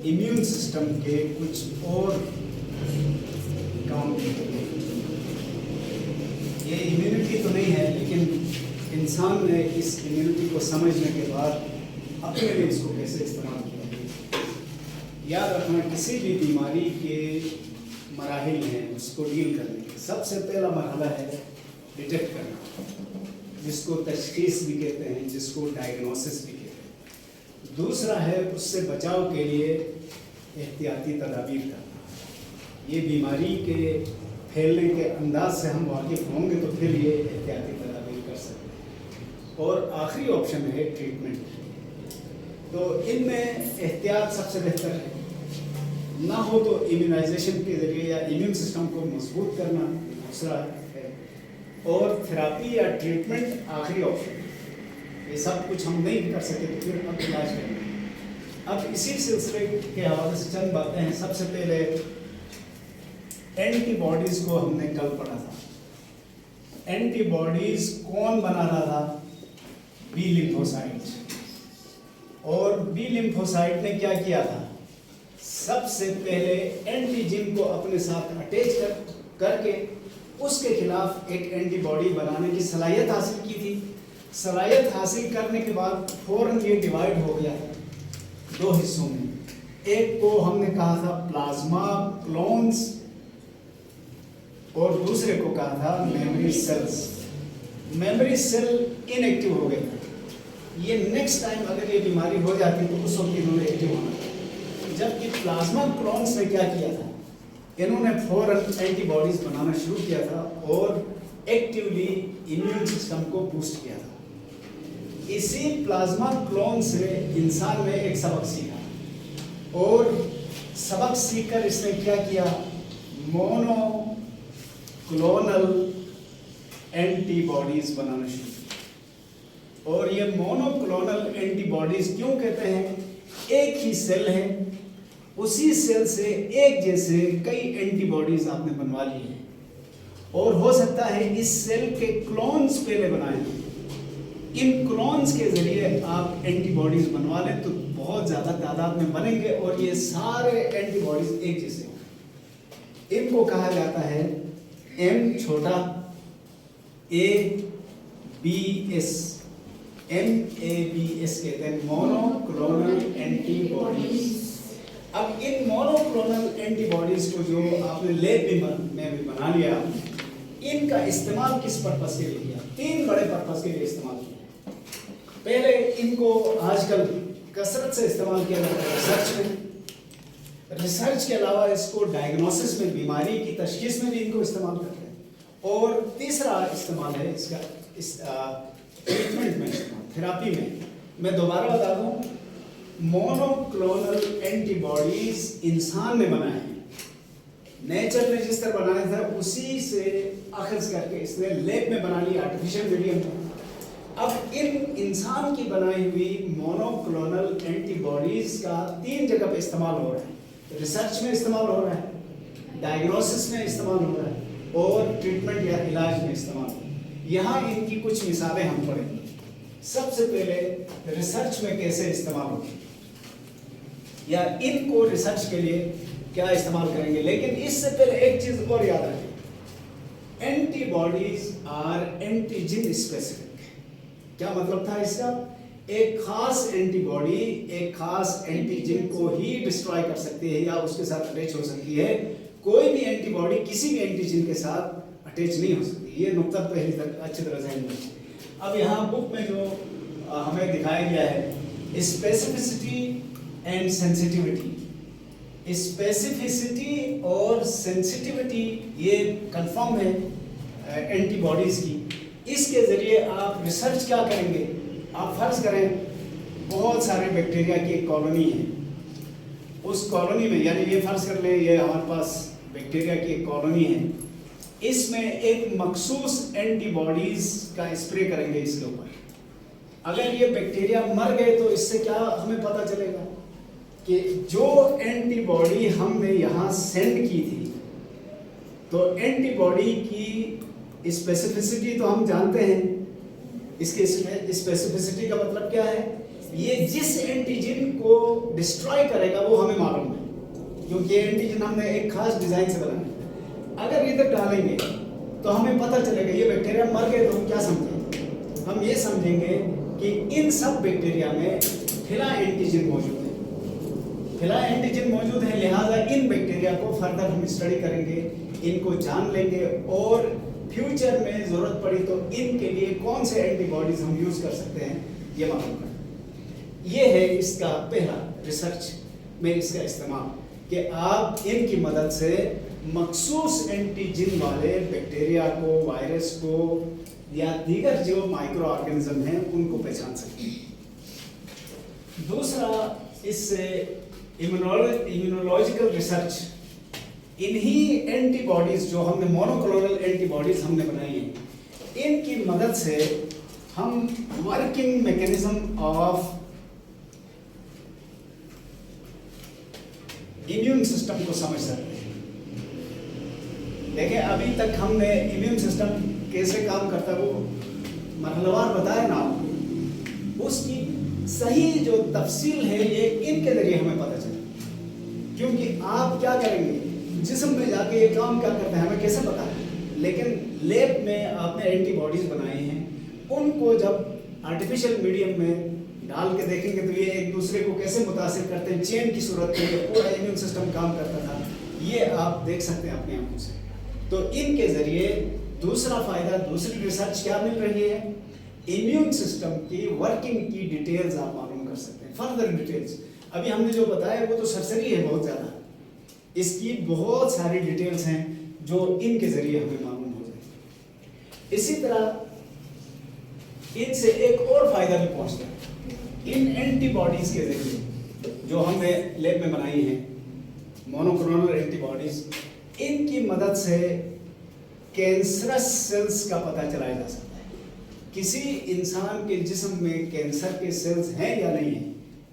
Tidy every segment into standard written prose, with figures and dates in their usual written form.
Immune system के कुछ और काम भी होते हैं। ये इम्यूनिटी तो नहीं है, लेकिन इंसान ने इस इम्यूनिटी को समझने के बाद अपने लिए इसको कैसे इस्तेमाल किया। याद रखना, किसी भी बीमारी के मराहिल हैं उसको डील करने के। सबसे पहला मरहला है डिटेक्ट करना, जिसको तशखीस भी कहते हैं, जिसको डायग्नोसिस भी कहते हैं। दूसरा है उससे बचाव के लिए एहतियाती तदाबीर करना। ये बीमारी के फैलने के अंदाज से हम वाकिफ होंगे तो फिर ये एहतियाती तदाबीर कर सकते हैं। और आखिरी ऑप्शन है ट्रीटमेंट। तो इनमें एहतियात सबसे बेहतर है, ना हो तो इम्यूनाइजेशन के ज़रिए या इम्यून सिस्टम को मजबूत करना दूसरा है, और थेरापी या ट्रीटमेंट आखिरी ऑप्शन। ये सब कुछ हम नहीं कर सके तो फिर अब इलाज करेंगे। अब इसी सिलसिले के हवाले से चंद बातें हैं। सबसे पहले एंटीबॉडीज़ को हमने कल पढ़ा था। एंटीबॉडीज़ कौन बना रहा था? B lymphocyte. और बी लिम्फोसाइट ने क्या किया था? सबसे पहले एंटीजन को अपने साथ अटैच करके उसके खिलाफ एक एंटीबॉडी बनाने की सलाहियत हासिल की थी। सलाहियत हासिल करने के बाद फौरन ये डिवाइड हो गया दो हिस्सों में। एक को हमने कहा था प्लाज्मा क्लोन्स और दूसरे को कहा था memory cells. Memory cell inactive हो गए। ये नेक्स्ट टाइम अगर ये बीमारी हो जाती तो उस वक्त इन्होंने एक्टिव होना था। जबकि प्लाज्मा क्लोन्स ने क्या किया था? इन्होंने फौरन एंटीबॉडीज बनाना शुरू किया था और एक्टिवली इम्यून सिस्टम को बूस्ट किया था। इसी प्लाज्मा क्लोन से इंसान ने एक सबक सीखा और सबक सीखकर इसने क्या किया? मोनोक्लोनल एंटीबॉडीज बनाना शुरू किया। और ये मोनोक्लोनल एंटीबॉडीज क्यों कहते हैं? एक ही सेल है, उसी सेल से एक जैसे कई एंटीबॉडीज आपने बनवा ली है, और हो सकता है इस सेल के क्लोन्स पहले बनाए। इन क्लोन्स के जरिए आप एंटीबॉडीज बनवा लें तो बहुत ज़्यादा तादाद में बनेंगे और ये सारे एंटीबॉडीज एक जैसे होंगे। इनको कहा जाता है एम छोटा ABS, MABS कहते हैं, मोनोक्लोनल एंटीबॉडीज। अब इन मोनोक्लोनल एंटीबॉडीज को जो आपने लैब में भी बना लिया, इनका इस्तेमाल किस पर्पस के लिए किया? तीन बड़े पर्पस के लिए इस्तेमाल किया। पहले इनको आजकल कसरत से इस्तेमाल किया जाता है रिसर्च में। रिसर्च के अलावा इसको डायग्नोसिस में, बीमारी की तशखीस में भी इनको इस्तेमाल करते हैं। और तीसरा इस्तेमाल है इसका ट्रीटमेंट में, थेरापी में। मैं दोबारा बता दूं, मोनोक्लोनल एंटीबॉडीज इंसान ने बनाए हैं। नेचर ने जिस तरह बनाया था उसी से अखज़ करके इसने लैब में बना लिया, आर्टिफिशियल मीडियम में। अब इन इंसान की बनाई हुई मोनोक्लोनल एंटीबॉडीज का तीन जगह पे इस्तेमाल हो रहा है। रिसर्च में इस्तेमाल हो रहा है, डायग्नोसिस में इस्तेमाल हो रहा है, और ट्रीटमेंट या इलाज में इस्तेमाल हो रहा है। यहाँ इनकी कुछ मिसालें हम पढ़ेंगे। सबसे पहले रिसर्च में कैसे इस्तेमाल होगी, या इनको रिसर्च के लिए क्या इस्तेमाल करेंगे। लेकिन इससे पहले एक चीज और याद रखें, एंटीबॉडीज आर एंटीजन स्पेसिफिक। क्या मतलब था इसका? एक खास एंटीबॉडी एक खास एंटीजन को ही डिस्ट्रॉय कर सकती है या उसके साथ अटैच हो सकती है। कोई भी एंटीबॉडी किसी भी एंटीजन के साथ अटैच नहीं हो सकती। ये नुकता पहली तक अच्छी तरह से समझिए। अब यहाँ बुक में जो हमें दिखाया गया है, स्पेसिफिसिटी एंड सेंसिटिविटी। स्पेसिफिसिटी और सेंसिटिविटी ये कंफर्म है एंटीबॉडीज की। इसके जरिए आप रिसर्च क्या करेंगे? आप फर्ज करें बहुत सारे बैक्टीरिया की एक कॉलोनी है, उस कॉलोनी में, यानी ये फर्ज कर लें ये हमारे पास बैक्टीरिया की एक कॉलोनी है, इसमें एक मखसूस एंटीबॉडीज का स्प्रे करेंगे इसके ऊपर। अगर ये बैक्टीरिया मर गए तो इससे क्या हमें पता चलेगा? कि जो एंटीबॉडी हमने यहाँ सेंड की थी, तो एंटीबॉडी की स्पेसिफिसिटी तो हम जानते हैं। इसकी स्पेसिफिसिटी का मतलब क्या है? ये जिस एंटीजन को डिस्ट्रॉय करेगा वो हमें मालूम है, क्योंकि ये एंटीजन हमने एक खास डिजाइन से बनाया है। अगर इधर डालेंगे तो हमें पता चलेगा ये बैक्टीरिया मर गए, तो हम क्या समझेंगे? हम ये समझेंगे कि इन सब बैक्टीरिया में फिला एंटीजन मौजूद है। फिला एंटीजन मौजूद है, लिहाजा इन बैक्टीरिया को फर्दर हम स्टडी करेंगे, इनको जान लेंगे और फ्यूचर में जरूरत पड़ी तो इनके लिए कौन से एंटीबॉडीज हम यूज कर सकते हैं ये मालूम करें। ये है इसका पहला रिसर्च में इसका इस्तेमाल, कि आप इनकी मदद से मखसूस एंटीजन वाले बैक्टीरिया को, वायरस को या दीगर जो माइक्रो ऑर्गेनिज्म हैं उनको पहचान सकते हैं। दूसरा, इससे इम्यूनोलॉजिकल रिसर्च, इन्हीं एंटीबॉडीज जो हमने मोनोक्लोनल एंटीबॉडीज हमने बनाई हैं, इनकी मदद से हम working mechanism of immune system को समझ सकते हैं। देखिए, अभी तक हमने इम्यून सिस्टम कैसे काम करता है वो मरहलवार बताया ना आपको, उसकी सही जो तफसील है ये इनके जरिए हमें पता चले। क्योंकि आप क्या करेंगे, जिस्म में जाके ये काम क्या करता है हमें कैसे पता है, लेकिन लैब में आपने एंटीबॉडीज बनाई हैं, उनको जब आर्टिफिशियल मीडियम में डाल के देखेंगे तो ये एक दूसरे को कैसे मुतासिर करते हैं, चेन की सूरत में पूरा इम्यून सिस्टम काम करता था, ये आप देख सकते हैं अपनी आंखों से। तो इनके जरिए दूसरा फायदा, दूसरी रिसर्च क्या मिल रही है, इम्यून सिस्टम की वर्किंग की डिटेल्स आप मालूम कर सकते हैं, फर्दर डिटेल्स। अभी हमने जो बताया वो तो सरसरी है बहुत ज़्यादा, इसकी बहुत सारी डिटेल्स हैं जो इनके जरिए हमें मालूम हो जाए। इसी तरह इनसे एक और फायदा भी पहुंचता है, इन एंटीबॉडीज के जरिए जो हमने लैब में बनाई हैं, मोनोक्लोनल एंटीबॉडीज, इनकी मदद से कैंसरस सेल्स का पता चलाया जा सकता है। किसी इंसान के जिस्म में कैंसर के सेल्स हैं या नहीं है,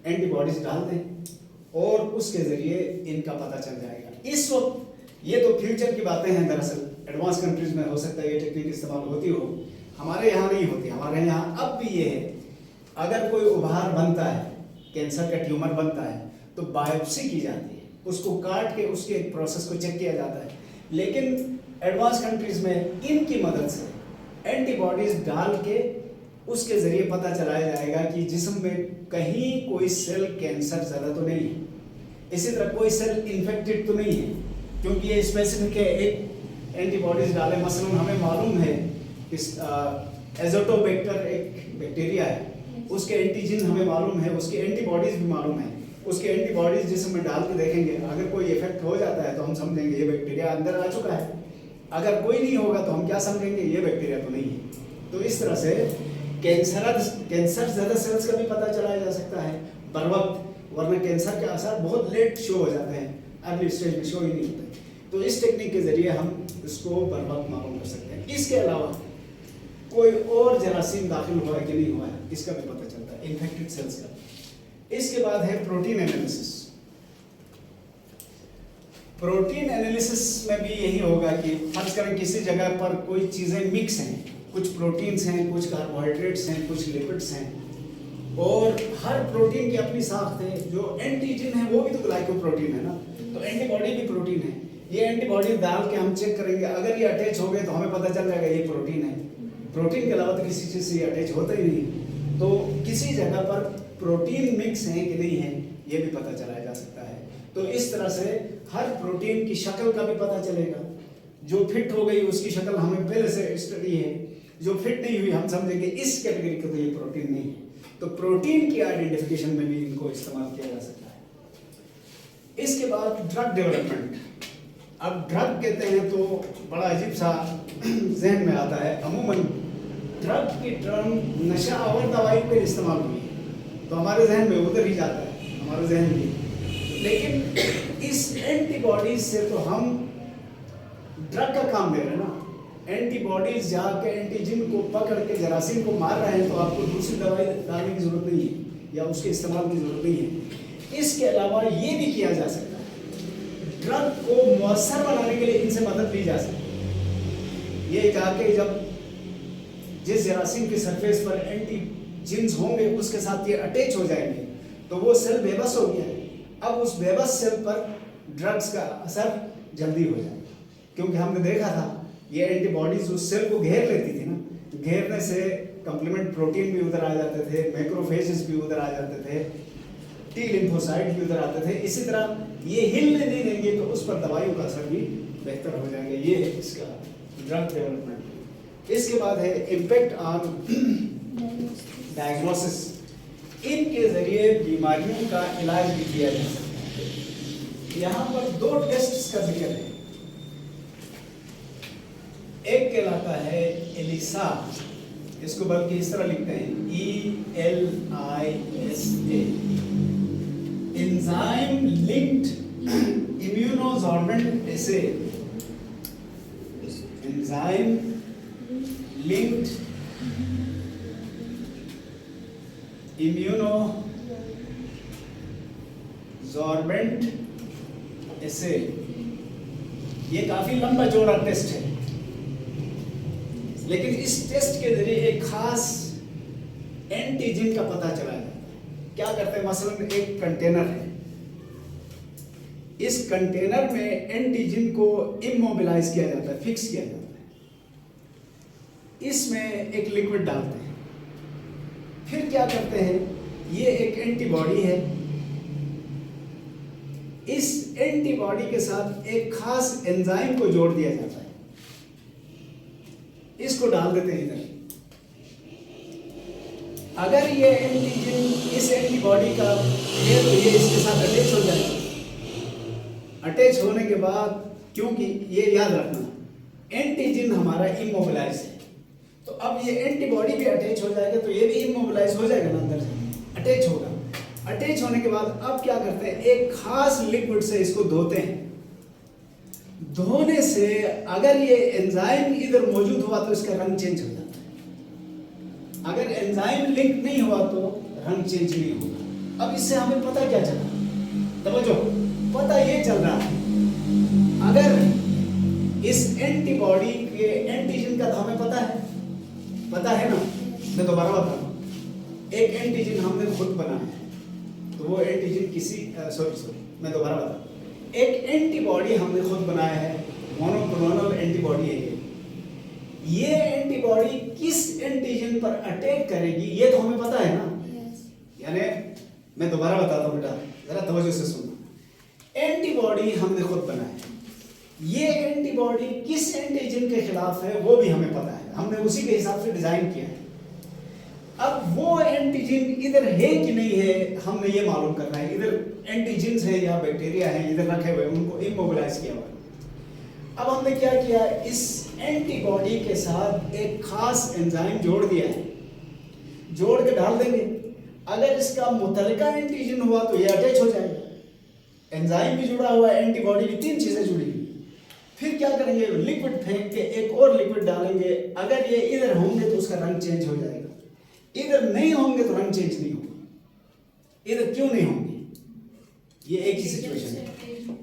एंटीबॉडीज डाल दें और उसके जरिए इनका पता चल जाएगा। इस वक्त ये तो फ्यूचर की बातें हैं, दरअसल एडवांस कंट्रीज में हो सकता है ये टेक्निक इस्तेमाल होती हो, हमारे यहाँ नहीं होती। हमारे यहाँ अब भी ये है, अगर कोई उभार बनता है, कैंसर का ट्यूमर बनता है, तो बायोप्सी की जाती है, उसको काट के उसके प्रोसेस को चेक किया जाता है। लेकिन एडवांस कंट्रीज में इनकी मदद से एंटीबॉडीज डाल के उसके जरिए पता चलाया जाएगा कि जिस्म में कहीं कोई सेल कैंसर ज़्यादा तो नहीं है, इसी तरह कोई सेल इन्फेक्टेड तो नहीं है, क्योंकि ये स्पेसिफिक है। एक एंटीबॉडीज डाले, मसलन हमें मालूम है कि एजोटोबैक्टर एक बैक्टीरिया है, उसके एंटीजन हमें मालूम है, उसके एंटीबॉडीज भी मालूम है, उसके एंटीबॉडीज जिसमें में डाल के देखेंगे, अगर कोई इफेक्ट हो जाता है तो हम समझेंगे ये बैक्टीरिया अंदर आ चुका है, अगर कोई नहीं होगा तो हम क्या समझेंगे, ये बैक्टीरिया तो नहीं है। तो इस तरह से कैंसर ज़्यादा सेल्स का भी पता चलाया जा सकता है बर वक्त, वरना कैंसर के आसार बहुत लेट शो हो जाते हैं, अर्ली स्टेज में शो ही नहीं होते। तो इस टेक्निक के जरिए हम इसको बर वक्त मालूम कर सकते हैं। इसके अलावा कोई और जरासीम दाखिल हुआ है कि नहीं हुआ है, इसका भी पता चलता है, इन्फेक्टेड सेल्स का। इसके बाद है प्रोटीन एनालिसिस। प्रोटीन एनालिसिस में भी यही होगा कि फर्ज करें किसी जगह पर कोई चीज़ें मिक्स हैं, कुछ प्रोटीन्स हैं, कुछ कार्बोहाइड्रेट्स हैं, कुछ लिपिड्स हैं, और हर प्रोटीन की अपनी साख्त है। जो एंटीजन है वो भी तो ग्लाइकोप्रोटीन है ना, तो एंटीबॉडी भी प्रोटीन है। ये एंटीबॉडी डाल के हम चेक करेंगे, अगर ये अटैच हो गए तो हमें पता चल जाएगा ये प्रोटीन है। प्रोटीन के अलावा तो किसी चीज़ से ये अटैच होता ही नहीं। तो किसी जगह पर प्रोटीन मिक्स है कि नहीं है ये भी पता चलाया जा सकता है। तो इस तरह से हर प्रोटीन की शक्ल का भी पता चलेगा। जो फिट हो गई उसकी शक्ल हमें पहले से स्टडी है, जो फिट नहीं हुई हम समझेंगे इस कैटेगरी का तो ये प्रोटीन नहीं है। तो प्रोटीन की आइडेंटिफिकेशन में भी इनको इस्तेमाल किया जा सकता है। इसके बाद ड्रग डेवलपमेंट। अब ड्रग कहते हैं तो बड़ा अजीब सा जहन में आता है। अमूमन ड्रग की टर्म नशा और दवाई पर इस्तेमाल हुई है तो हमारे जहन में उधर ही जाता है, हमारा जहन भी। लेकिन इस एंटीबॉडीज से तो हम ड्रग का काम दे रहे हैं ना। एंटीबॉडीज जाके एंटीजन को पकड़ के जरासीम को मार रहे हैं तो आपको दूसरी दवाई डालने की जरूरत नहीं है या उसके इस्तेमाल की जरूरत नहीं है। इसके अलावा ये भी किया जा सकता है, ड्रग को मौसर बनाने के लिए इनसे मदद ली जा सकती है। ये जाके जब जिस जरासीम के सरफेस पर जीन्स होंगे उसके साथ ये अटैच हो जाएंगे, तो वो सेल बेबस हो गया है। अब उस बेबस सेल पर ड्रग्स का असर जल्दी हो जाएगा, क्योंकि हमने देखा था ये एंटीबॉडीज उस सेल को घेर लेती थी ना, घेरने से कंप्लीमेंट प्रोटीन भी उधर आ जाते थे, मैक्रोफेजेस भी उधर आ जाते थे, टी लिम्फोसाइट भी उधर आते थे। इसी तरह ये हिलने नहीं देंगे तो उस पर दवाइयों का असर भी बेहतर हो जाएगा। ये है इसका ड्रग डेवलपमेंट। इसके बाद है इम्पैक्ट ऑन डायग्नोसिस। इनके जरिए बीमारियों का इलाज भी किया जा सकता है। यहाँ पर 2 टेस्ट्स का जिक्र है। एक कहलाता है एलिसा, इसको बल्कि इस तरह लिखते हैं ELISA, एंजाइम लिंक्ड इम्यूनोसॉर्बेंट एसे। एंजाइम लिंक्ड इम्यूनोसॉर्बेंट एसे। ये काफी लंबा चौड़ा टेस्ट है, लेकिन इस टेस्ट के जरिए एक खास एंटीजन का पता चला जाता है। क्या करते हैं, मसलन एक कंटेनर है, इस कंटेनर में एंटीजन को इमोबिलाइज किया जाता है, फिक्स किया जाता है, इसमें एक लिक्विड डालते हैं, फिर क्या करते हैं, ये एक एंटीबॉडी है, इस एंटीबॉडी के साथ एक खास एंजाइम को जोड़ दिया जाता है, इसको डाल देते हैं इधर। अगर ये एंटीजन इस एंटीबॉडी का है तो ये इसके साथ अटैच हो जाएगा। अटैच होने के बाद, क्योंकि ये याद रखना एंटीजन हमारा इमोबिलाइज है, तो अब ये एंटीबॉडी भी अटैच हो जाएगा, तो ये भी इमोबिलाइज हो जाएगा ना, अंदर से अटैच होगा। अटैच होने के बाद अब क्या करते हैं, एक खास लिक्विड से इसको धोते हैं। धोने से अगर ये एंजाइम इधर मौजूद हुआ तो इसका रंग चेंज हो जाता है, अगर एंजाइम लिंक नहीं हुआ तो रंग चेंज नहीं होगा। अब इससे हमें पता क्या चला, समझो, पता ये चल रहा है अगर इस एंटीबॉडी के एंटीजन का तो हमें पता है ना। मैं दोबारा बता रहा हूँ, एक एंटीजन हमने खुद बनाया है, तो वो एंटीजन किसी मैं दोबारा बता रहा हूँ, एक एंटीबॉडी हमने खुद बनाया है, मोनोक्लोनल एंटीबॉडी है ये एंटीबॉडी किस एंटीजन पर अटैक करेगी ये तो हमें पता है ना। यानी मैं दोबारा बताता हूँ बेटा, जरा तवज्जो से सुनना। एंटीबॉडी हमने खुद बनाया है, ये एंटीबॉडी किस एंटीजन के खिलाफ है वो भी हमें पता है, हमने उसी के हिसाब से डिजाइन किया है। अब वो एंटीजन इधर है कि नहीं है हमने ये मालूम करना है, इधर एंटीजन्स है या बैक्टीरिया है इधर रखे हुए, उनको इमोबिलाइज किया हुआ। अब हमने क्या किया, इस एंटीबॉडी के साथ एक खास एंजाइम जोड़ दिया है, जोड़ के डाल देंगे। अगर इसका मुतलका एंटीजन हुआ तो ये अटैच हो जाएगा, एंजाइम भी जुड़ा हुआ है, एंटीबॉडी भी, 3 चीजें जुड़ी हुई। फिर क्या करेंगे, लिक्विड फेंक के एक और लिक्विड डालेंगे, अगर ये इधर होंगे तो उसका रंग चेंज हो जाएगा, इधर नहीं होंगे तो रंग चेंज नहीं होगा। इधर क्यों नहीं होंगे, ये एक ही सिचुएशन है।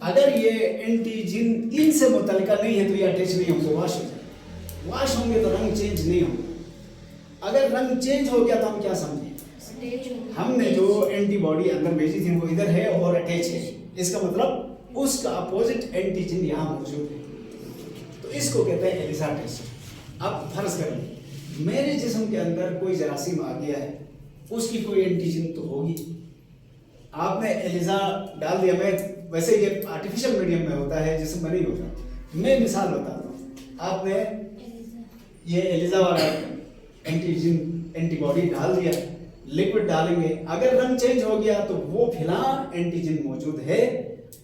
अगर ये एंटीजन इनसे मुतल्लिका नहीं है तो ये अटैच नहीं होंगे, वॉश हो जाएगा। वॉश होंगे तो रंग चेंज नहीं होगा। अगर रंग चेंज हो गया तो हम क्या समझे, हमने जो एंटीबॉडी अंदर भेजी थी वो इधर है और अटैच है, इसका मतलब उसका अपोजिट एंटीजन यहाँ मौजूद है, तो इसको कहते हैं एलिसा टेस्ट। अब फर्ज कर लें मेरे जिस्म के अंदर कोई जरासीम आ गया है, उसकी कोई एंटीजन तो होगी, आपने एलिसा डाल दिया। मैं वैसे ये आर्टिफिशियल मीडियम में होता है जिसमें नहीं होता, मैं मिसाल बताता हूँ। आपने ये एलिसा वाला एंटीजन एंटीबॉडी डाल दिया, लिक्विड डालेंगे, अगर रंग चेंज हो गया तो वो फिलहाल एंटीजन मौजूद है,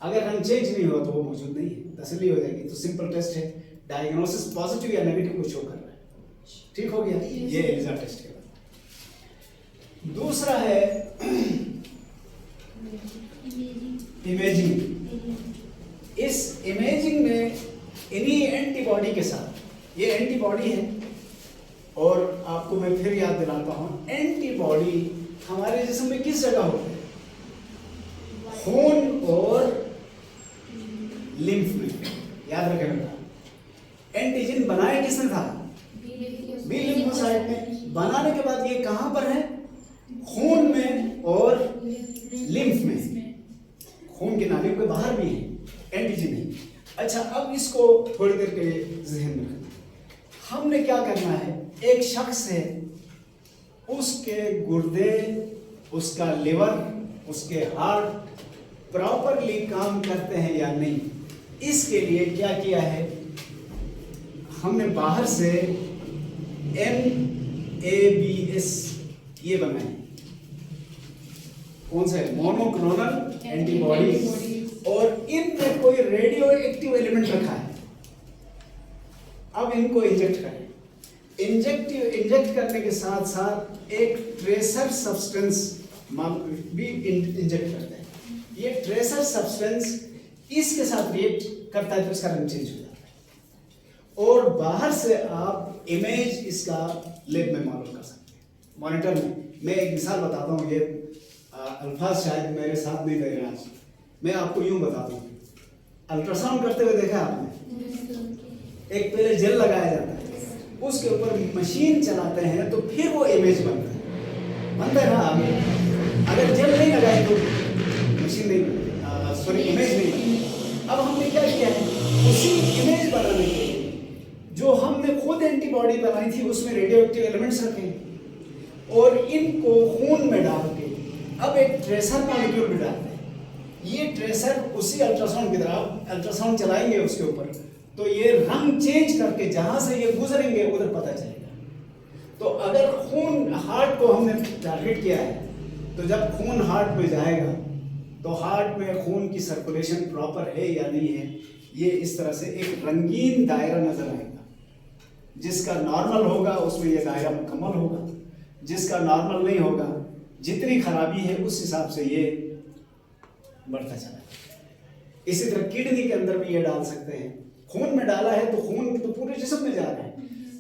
अगर रंग चेंज नहीं हुआ तो वो मौजूद नहीं है, तसल्ली हो जाएगी। तो सिंपल टेस्ट है, डायग्नोसिस पॉजिटिव या नेगेटिव को शो कर रहा है, ठीक हो गया। ये एलिसा टेस्ट के बाद दूसरा है इमेजिंग। इस इमेजिंग में इन्हीं एंटीबॉडी के साथ, ये एंटीबॉडी है, और आपको मैं फिर याद दिलाता हूं, एंटीबॉडी हमारे जिस्म में किस जगह होते हैं, खून और लिम्फ में, याद रखें बेटा। एंटीजन बनाया किसने था, बी लिम्फोसाइट में। बनाने के बाद ये कहां पर है, बीमारियों के बाहर भी है, एंटीजन है। अच्छा, अब इसको थोड़ी देर के लिए जहन में रखना। हमने क्या करना है, एक शख्स है, उसके गुर्दे, उसका लिवर, उसके हार्ट प्रॉपरली काम करते हैं या नहीं, इसके लिए क्या किया है, हमने बाहर से MABS ये बनाए। कौन सा है? Monoclonal antibodies. और इनमें कोई रेडियो एक्टिव एलिमेंट रखा है। अब इनको इंजेक्ट करें। इंजेक्ट करने के साथ साथ एक ट्रेसर सब्सटेंस भी इंजेक्ट करते हैं। ये ट्रेसर सब्सटेंस इसके साथ रिएक्ट करता है तो इसका रंग चेंज हो जाता है। और बाहर से आप इमेज इसका लैब में मालूम कर सकते हैं, मॉनिटर में। मैं एक मिसाल बताता हूँ, ये अल्फाज शायद मेरे साथ नहीं दे रहे आज, मैं आपको यूं बताता हूँ। अल्ट्रासाउंड करते हुए देखा आपने, एक पहले जेल लगाया जाता है, उसके ऊपर मशीन चलाते हैं तो फिर वो इमेज बनता है ना। आगे अगर जेल नहीं लगाए तो मशीन नहीं, सॉरी इमेज नहीं बनती। अब हमने क्या किया है, उसी इमेज बनाने के लिए जो हमने खुद एंटीबॉडी बनाई थी उसमें रेडियो एक्टिव एलिमेंट्स रखे और इनको खून में डाल के अब एक ट्रेसर मॉलिक्यूल भी डालते हैं। ये ट्रेसर उसी अल्ट्रासाउंड की तरह अल्ट्रासाउंड चलाएंगे उसके ऊपर, तो ये रंग चेंज करके जहां से ये गुजरेंगे उधर पता चलेगा। तो अगर खून हार्ट को हमने टारगेट किया है, तो जब खून हार्ट में जाएगा तो हार्ट में खून की सर्कुलेशन प्रॉपर है या नहीं है, ये इस तरह से एक रंगीन दायरा नजर आएगा। जिसका नॉर्मल होगा उसमें ये दायरा मुकम्मल होगा, जिसका नॉर्मल नहीं होगा, जितनी खराबी है उस हिसाब से ये बढ़ता चला। इसी तरह किडनी के अंदर भी ये डाल सकते हैं। खून में डाला है तो खून तो पूरे जिस्म में जा रहा है,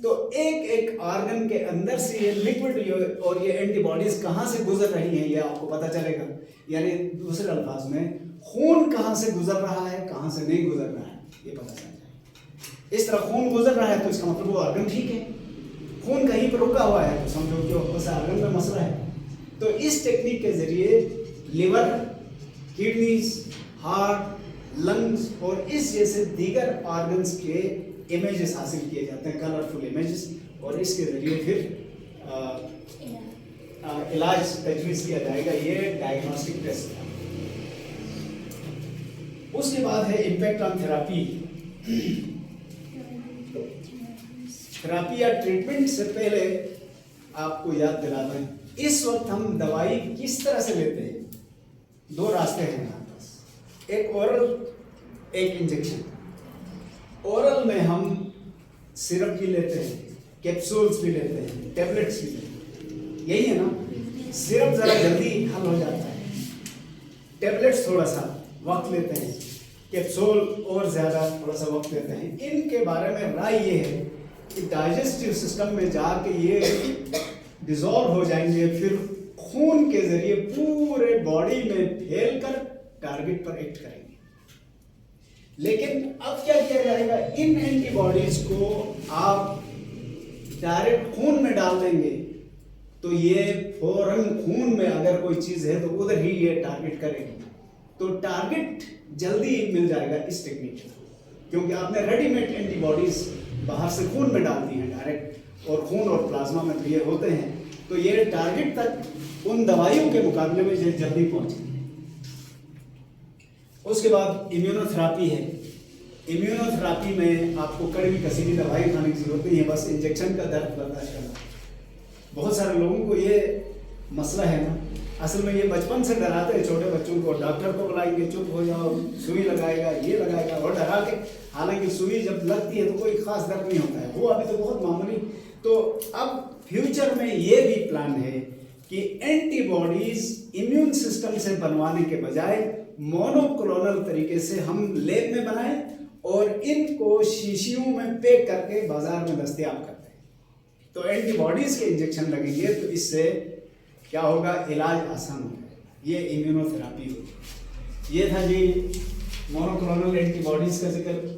तो एक एक ऑर्गन के अंदर से ये लिक्विड और ये एंटीबॉडीज कहाँ से गुजर रही हैं ये आपको पता चलेगा। यानी दूसरे अल्फाज में खून कहाँ से गुजर रहा है, कहाँ से नहीं गुजर रहा है, ये पता चल जाएगा। इस तरह खून गुजर रहा है तो इसका मतलब वो ऑर्गन ठीक है। खून कहीं पर रुका हुआ है तो समझो कि उस ऑर्गन में मसला है। तो इस टेक्निक के जरिए लिवर, किडनीज, हार्ट, लंग्स और इस जैसे दीगर ऑर्गन्स के इमेजेस हासिल किए जाते हैं, कलरफुल इमेजेस, और इसके जरिए फिर इलाज तजवीज़ किया जाएगा। ये डायग्नोस्टिक टेस्ट है। उसके बाद है इम्पैक्ट ऑन थेरापी। थेरापी या ट्रीटमेंट से पहले आपको याद दिलाना है, इस वक्त हम दवाई किस तरह से लेते हैं। दो रास्ते हैं हमारे पास, एक ओरल, एक इंजेक्शन। ओरल में हम सिरप भी लेते हैं, कैप्सूल्स भी लेते हैं, टैबलेट्स भी लेते हैं, यही है ना। सिरप ज़रा जल्दी हल हो जाता है, टैबलेट्स थोड़ा सा वक्त लेते हैं, कैप्सूल और ज़्यादा थोड़ा सा वक्त लेते हैं। इनके बारे में राय ये है कि डाइजेस्टिव सिस्टम में जाके ये डिजॉल्व हो जाएंगे, फिर खून के जरिए पूरे बॉडी में फैलकर टारगेट पर एक्ट करेंगे। लेकिन अब क्या किया जाएगा, इन एंटीबॉडीज को आप डायरेक्ट खून में डाल देंगे तो ये फौरन खून में अगर कोई चीज है तो उधर ही ये टारगेट करेगी। तो टारगेट जल्दी मिल जाएगा इस टेक्निक से, क्योंकि आपने रेडीमेड एंटीबॉडीज बाहर से खून में डाल दी हैं डायरेक्ट, और खून और प्लाज्मा में तो ये होते हैं, तो ये टारगेट तक उन दवाइयों के मुकाबले में ये जल्दी पहुंचेंगे। उसके बाद इम्यूनोथेरापी है। इम्यूनोथेरापी में आपको कड़वी कसीली दवाई खाने की जरूरत नहीं है, बस इंजेक्शन का दर्द बर्दाश्त करना। बहुत सारे लोगों को ये मसला है ना, असल में ये बचपन से डराते हैं छोटे बच्चों को, डॉक्टर को बुलाएंगे, चुप हो जाओ, सुई लगाएगा, ये लगाएगा, और डरा के, हालांकि सुई जब लगती है तो कोई खास दर्द नहीं होता है, वो अभी तो बहुत मामूली। तो अब फ्यूचर में ये भी प्लान है कि एंटीबॉडीज इम्यून सिस्टम से बनवाने के बजाय मोनोक्लोनल तरीके से हम लैब में बनाएं और इनको शीशियों में पैक करके बाजार में दस्तयाब करते हैं। तो एंटीबॉडीज के इंजेक्शन लगेंगे तो इससे क्या होगा, इलाज आसान होगा। ये इम्यूनोथेरापी होगी। ये था जी मोनोक्लोनल एंटीबॉडीज का जिक्र।